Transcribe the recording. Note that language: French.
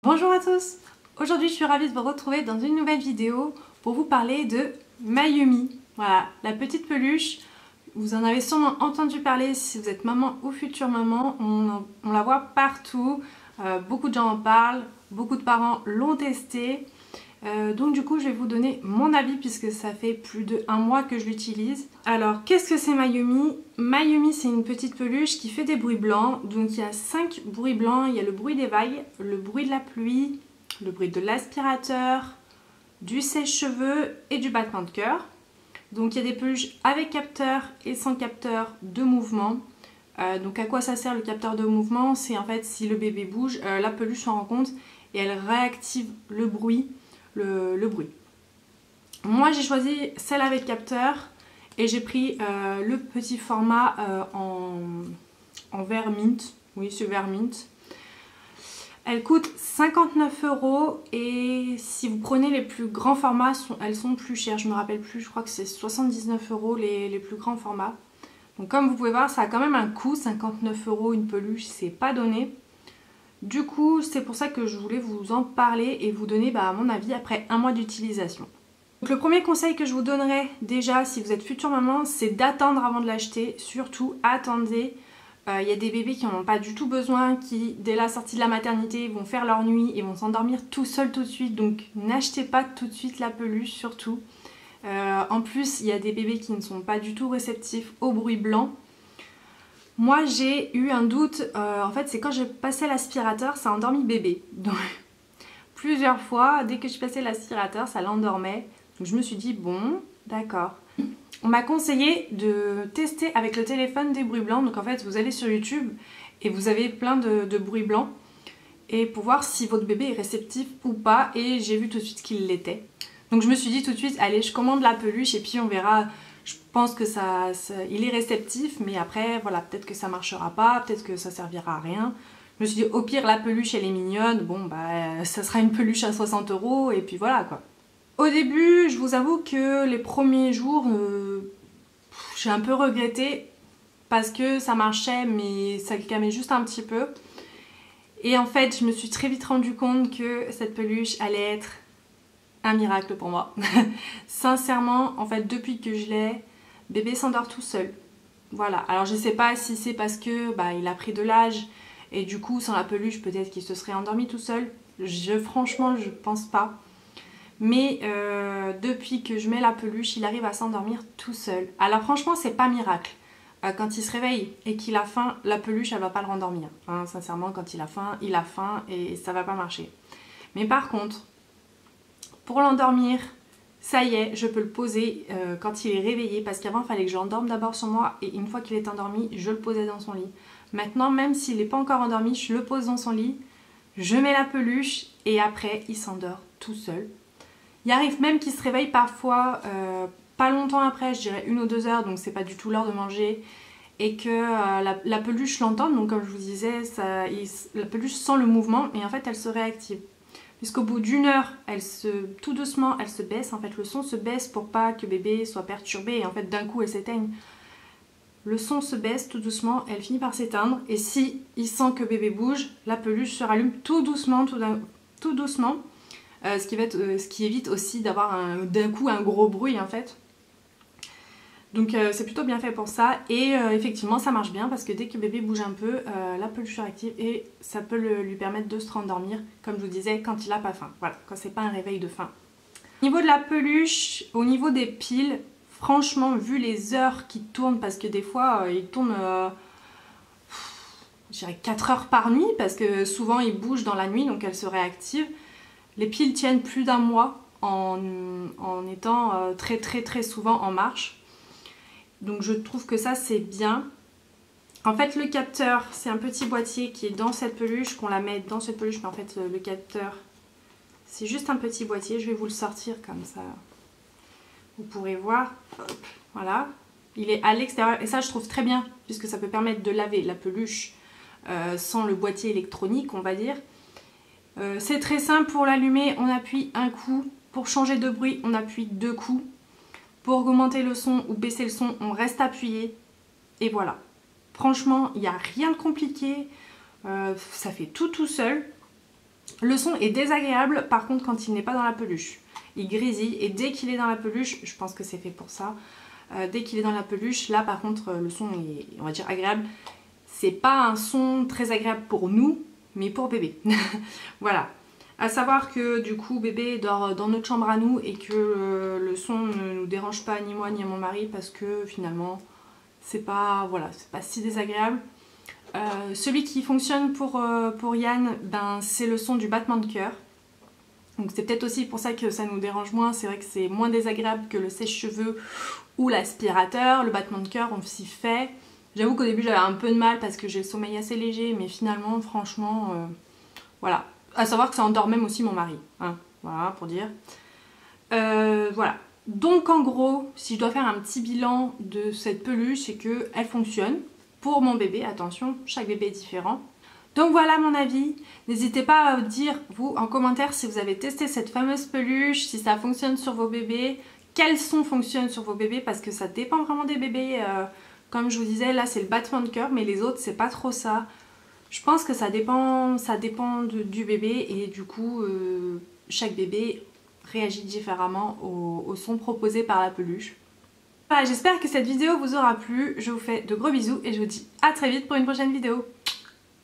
Bonjour à tous. Aujourd'hui je suis ravie de vous retrouver dans une nouvelle vidéo pour vous parler de Mayumi. Voilà, la petite peluche. Vous en avez sûrement entendu parler si vous êtes maman ou future maman. On la voit partout. Beaucoup de gens en parlent. Beaucoup de parents l'ont testée. Donc du coup je vais vous donner mon avis puisque ça fait plus d'1 mois que je l'utilise. Alors qu'est-ce que c'est Mayumi? Mayumi c'est une petite peluche qui fait des bruits blancs. Donc il y a 5 bruits blancs. Il y a le bruit des vagues, le bruit de la pluie, le bruit de l'aspirateur, du sèche-cheveux et du battement de cœur. Donc il y a des peluches avec capteur et sans capteur de mouvement. Donc à quoi ça sert le capteur de mouvement? C'est en fait si le bébé bouge, la peluche s'en rend compte et elle réactive le bruit. Le bruit. Moi j'ai choisi celle avec capteur et j'ai pris le petit format en vert mint. Oui, ce vert mint. Elle coûte 59 € et si vous prenez les plus grands formats, elles sont plus chères. Je me rappelle plus, je crois que c'est 79 € les plus grands formats. Donc comme vous pouvez voir, ça a quand même un coût. 59 € une peluche, c'est pas donné. Du coup, c'est pour ça que je voulais vous en parler et vous donner mon avis après 1 mois d'utilisation. Donc le premier conseil que je vous donnerais déjà si vous êtes future maman, c'est d'attendre avant de l'acheter. Surtout, attendez. Il y a des bébés qui n'en ont pas du tout besoin, qui dès la sortie de la maternité vont faire leur nuit et vont s'endormir tout seuls tout de suite. Donc n'achetez pas tout de suite la peluche, surtout. En plus, il y a des bébés qui ne sont pas du tout réceptifs au bruit blanc. Moi j'ai eu un doute, en fait c'est quand j'ai passé l'aspirateur, ça a endormi bébé. Donc plusieurs fois, dès que je passais l'aspirateur, ça l'endormait. Donc je me suis dit bon, d'accord. On m'a conseillé de tester avec le téléphone des bruits blancs. Donc en fait vous allez sur YouTube et vous avez plein de bruits blancs. Et pour voir si votre bébé est réceptif ou pas. Et j'ai vu tout de suite qu'il l'était. Donc je me suis dit tout de suite, allez je commande la peluche et puis on verra. Je pense que il est réceptif, mais après, voilà, peut-être que ça marchera pas, peut-être que ça servira à rien. Je me suis dit, au pire, la peluche, elle est mignonne, bon, ça sera une peluche à 60 € et puis voilà, quoi. Au début, je vous avoue que les premiers jours, j'ai un peu regretté parce que ça marchait, mais ça calmait juste un petit peu. Et en fait, je me suis très vite rendu compte que cette peluche allait être un miracle pour moi. Sincèrement, en fait, depuis que je l'ai, bébé s'endort tout seul. Voilà. Alors je sais pas si c'est parce que il a pris de l'âge et du coup sans la peluche peut-être qu'il se serait endormi tout seul. Franchement, je pense pas. Mais depuis que je mets la peluche, il arrive à s'endormir tout seul. Alors franchement, c'est pas miracle. Quand il se réveille et qu'il a faim, la peluche elle va pas le rendormir. Hein, sincèrement, quand il a faim et ça va pas marcher. Mais par contre, pour l'endormir, ça y est, je peux le poser quand il est réveillé parce qu'avant il fallait que je l'endorme d'abord sur moi et une fois qu'il est endormi, je le posais dans son lit. Maintenant, même s'il n'est pas encore endormi, je le pose dans son lit, je mets la peluche et après il s'endort tout seul. Il arrive même qu'il se réveille parfois pas longtemps après, je dirais 1 ou 2 heures, donc c'est pas du tout l'heure de manger et que la peluche l'entende, donc comme je vous disais, la peluche sent le mouvement et en fait elle se réactive. Puisqu'au bout d'1 heure, tout doucement, elle se baisse. En fait, le son se baisse pour pas que bébé soit perturbé. Et en fait, d'un coup, elle s'éteigne. Le son se baisse tout doucement, elle finit par s'éteindre. Et si il sent que bébé bouge, la peluche se rallume tout doucement, tout doucement. Ce qui évite aussi d'avoir d'un coup un gros bruit, en fait. Donc c'est plutôt bien fait pour ça et effectivement ça marche bien parce que dès que bébé bouge un peu, la peluche réactive et ça peut lui permettre de se rendormir comme je vous disais quand il n'a pas faim, voilà, quand c'est pas un réveil de faim. Au niveau de la peluche, au niveau des piles, franchement vu les heures qui tournent parce que des fois il tourne je dirais 4 heures par nuit parce que souvent il bouge dans la nuit donc elle se réactive. Les piles tiennent plus d'1 mois en étant très souvent en marche. Donc je trouve que ça c'est bien. En fait le capteur c'est un petit boîtier qui est dans cette peluche, qu'on la met dans cette peluche, mais en fait le capteur c'est juste un petit boîtier. Je vais vous le sortir comme ça. Vous pourrez voir. Hop, voilà. Il est à l'extérieur et ça je trouve très bien puisque ça peut permettre de laver la peluche sans le boîtier électronique on va dire. C'est très simple pour l'allumer, on appuie un coup. Pour changer de bruit on appuie 2 coups. Pour augmenter le son ou baisser le son, on reste appuyé. Et voilà. Franchement, il n'y a rien de compliqué. Ça fait tout seul. Le son est désagréable par contre quand il n'est pas dans la peluche. Il grésille et dès qu'il est dans la peluche, je pense que c'est fait pour ça, dès qu'il est dans la peluche, là par contre le son est, on va dire, agréable. C'est pas un son très agréable pour nous, mais pour bébé. Voilà. À savoir que du coup bébé dort dans notre chambre à nous et que le son ne nous dérange pas ni moi ni à mon mari parce que finalement c'est pas, voilà, c'est pas si désagréable. Celui qui fonctionne pour Yann, ben, c'est le son du battement de cœur. Donc c'est peut-être aussi pour ça que ça nous dérange moins. C'est vrai que c'est moins désagréable que le sèche-cheveux ou l'aspirateur. Le battement de cœur, on s'y fait. J'avoue qu'au début j'avais un peu de mal parce que j'ai le sommeil assez léger, mais finalement, franchement, voilà. À savoir que ça endort même aussi mon mari, hein. Voilà, pour dire. Voilà. Donc en gros, si je dois faire un petit bilan de cette peluche, c'est qu'elle fonctionne. Pour mon bébé, attention, chaque bébé est différent. Donc voilà mon avis. N'hésitez pas à dire, vous, en commentaire, si vous avez testé cette fameuse peluche, si ça fonctionne sur vos bébés, quels sons fonctionnent sur vos bébés, parce que ça dépend vraiment des bébés. Comme je vous disais, là c'est le battement de cœur, mais les autres c'est pas trop ça. Je pense que ça dépend du bébé et du coup chaque bébé réagit différemment au son proposé par la peluche. Voilà, j'espère que cette vidéo vous aura plu. Je vous fais de gros bisous et je vous dis à très vite pour une prochaine vidéo.